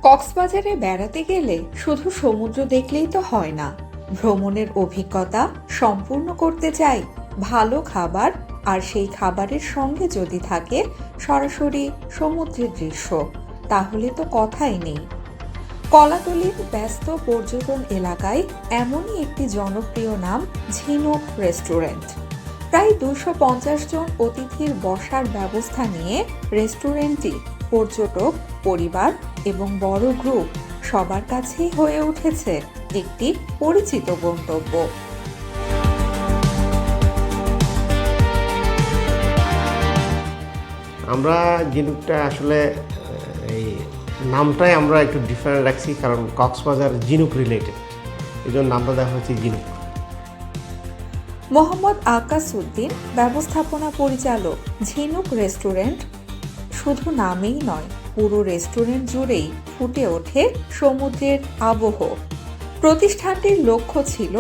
কক্সবাজারে বেড়াতে গেলে শুধু সমুদ্র দেখলেই তো হয় না। ভ্রমণের অভিজ্ঞতা সম্পূর্ণ করতে চাই ভালো খাবার, আর সেই খাবারের সঙ্গে যদি থাকে সরাসরি সমুদ্রের দৃশ্য, তাহলে তো কথাই নেই। কলাতলির ব্যস্ত পর্যটন এলাকায় এমনই একটি জনপ্রিয় নাম ঝিনুক রেস্টুরেন্ট। প্রায় 250 জন অতিথির বসার ব্যবস্থা নিয়ে রেস্টুরেন্টটি পর্যটক, পরিবার এবং বড় গ্রুপ সবার কাছেই হয়ে উঠেছে একটি পরিচিত গন্তব্য। আমরা ঝিনুকটা আসলে এই নামটাই আমরা একটু ডিফারেন্ট রাখছি, কারণ কক্সবাজার ঝিনুক রিলেটেড, এই জন্য নামটা দেওয়া হয়েছে ঝিনুক। মোহাম্মদ আকাশ উদ্দিন, ব্যবস্থাপনা পরিচালক, ঝিনুক রেস্টুরেন্ট শুধু নামেই নয়, পুরো রেস্টুরেন্ট জুড়েই ফুটে ওঠে সমুদ্রের আবহ। প্রতিষ্ঠানটির লক্ষ্য ছিল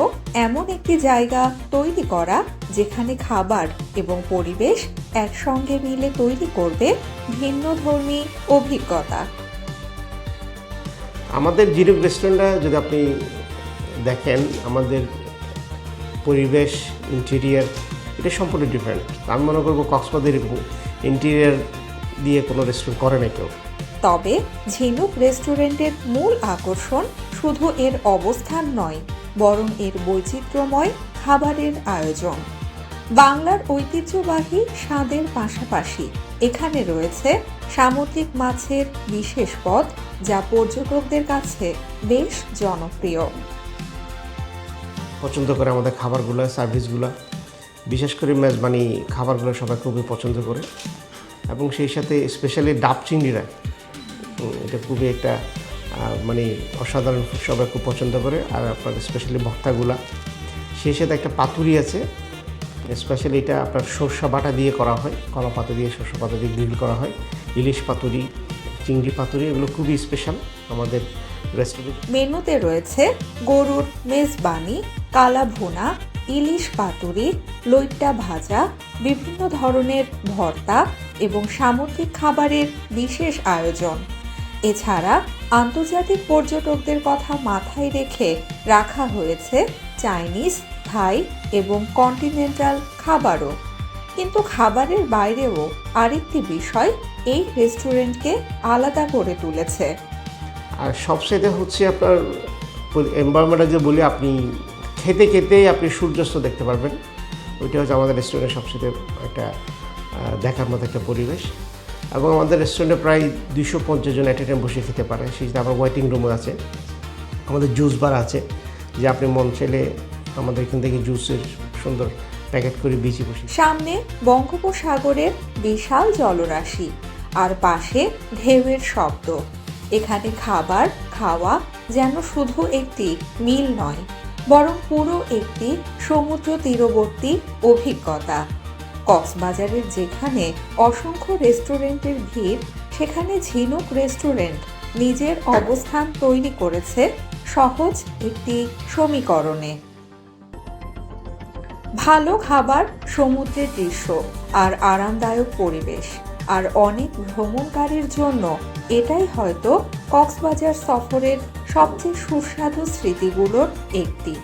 এমন একটি জায়গা তৈরি করা যেখানে খাবার এবং পরিবেশ একসঙ্গে মিলে তৈরি করবে ভিন্নধর্মী অভিজ্ঞতা। আমাদের ঝিনুক রেস্টুরেন্টটা যদি আপনি দেখেন, আমাদের পরিবেশ, ইন্টেরিয়ার এটা সম্পূর্ণ ডিফারেন্ট। আমি মনে করবো কক্সবাজার ইন্টেরিয়ার দিয়ে কোনো রেস্টুরেন্ট করে না কেউ। তবে ঝিনুক রেস্টুরেন্টের মূল আকর্ষণ শুধু এর অবস্থান নয়, বরং এর বৈচিত্র্যময় খাবারের আয়োজন। বাংলার ঐতিহ্যবাহী স্বাদের পাশাপাশি এখানে রয়েছে সামুদ্রিক মাছের বিশেষ পদ, যা পর্যটকদের কাছে বেশ জনপ্রিয়। পছন্দ করে আমাদের খাবারগুলো, সার্ভিসগুলো, বিশেষ করে মেজবানি খাবারগুলো সবাই খুবই পছন্দ করে, এবং সেই সাথে স্পেশালি ডাব চিংড়িরা, এটা খুবই একটা মানে অসাধারণ, সবাই খুব পছন্দ করে। আর আপনার স্পেশালি ভর্তাগুলা, সেই সাথে একটা পাতুরি আছে, স্পেশালি এটা আপনার সরষা বাটা দিয়ে করা হয়, কলা পাতা দিয়ে, সরষা পাতা দিয়ে গ্রিল করা হয়। ইলিশ পাতুরি, চিংড়ি পাতুরি, এগুলো খুবই স্পেশাল আমাদের রেস্টুরেন্ট। মেনুতে রয়েছে গরুর মেজবানি, কালা ভুনা, ইলিশ পাতুরি, লইট্টা ভাজা, বিভিন্ন ধরনের ভর্তা এবং সামুদ্রিক খাবারের বিশেষ আয়োজন। এছাড়া আন্তর্জাতিক পর্যটকদের কথা মাথায় রেখে রাখা হয়েছে চাইনিজ, থাই এবং কন্টিনেন্টাল খাবারও। কিন্তু খাবারের বাইরেও আরেকটি বিষয় এই রেস্টুরেন্টকে আলাদা করে তুলেছে। আর সবচেয়ে হচ্ছে আপনার এনভায়রনমেন্টে যে বলি, আপনি খেতে খেতেই আপনি সূর্যাস্ত দেখতে পারবেন। ওইটা হচ্ছে আমাদের রেস্টুরেন্টের সবচেয়ে একটা দেখার মতো একটা পরিবেশ। এবং আমাদের রেস্টুরেন্টে প্রায় 250 জন অ্যাট এ টাইম বসে খেতে পারে। সেই সাথে আবার ওয়েটিং রুমও আছে, আমাদের জুস বার আছে, যে আপনি মন চাইলে আমাদের এখান থেকে জুসের সুন্দর প্যাকেট করে বেশি বসে। সামনে বঙ্গোপসাগরের বিশাল জলরাশি, আর পাশে ঢেউয়ের শব্দ। এখানে খাবার খাওয়া যেন শুধু একটি মিল নয়, বরং পুরো একটি সমুদ্র তীরবর্তী অভিজ্ঞতা। কক্সবাজারের যেখানে অসংখ্য রেস্টুরেন্টের ভিড়, সেখানে ঝিনুক রেস্টুরেন্ট নিজের অবস্থান তৈরি করেছে সহজ একটি সমীকরণে। ভালো খাবার, সমুদ্রের দৃশ্য আর আরামদায়ক পরিবেশ, আর অনেক ভ্রমণকারীর জন্য এটাই হয়তো কক্সবাজার সফরের সবচেয়ে সুস্বাদু স্মৃতিগুলোর একটি।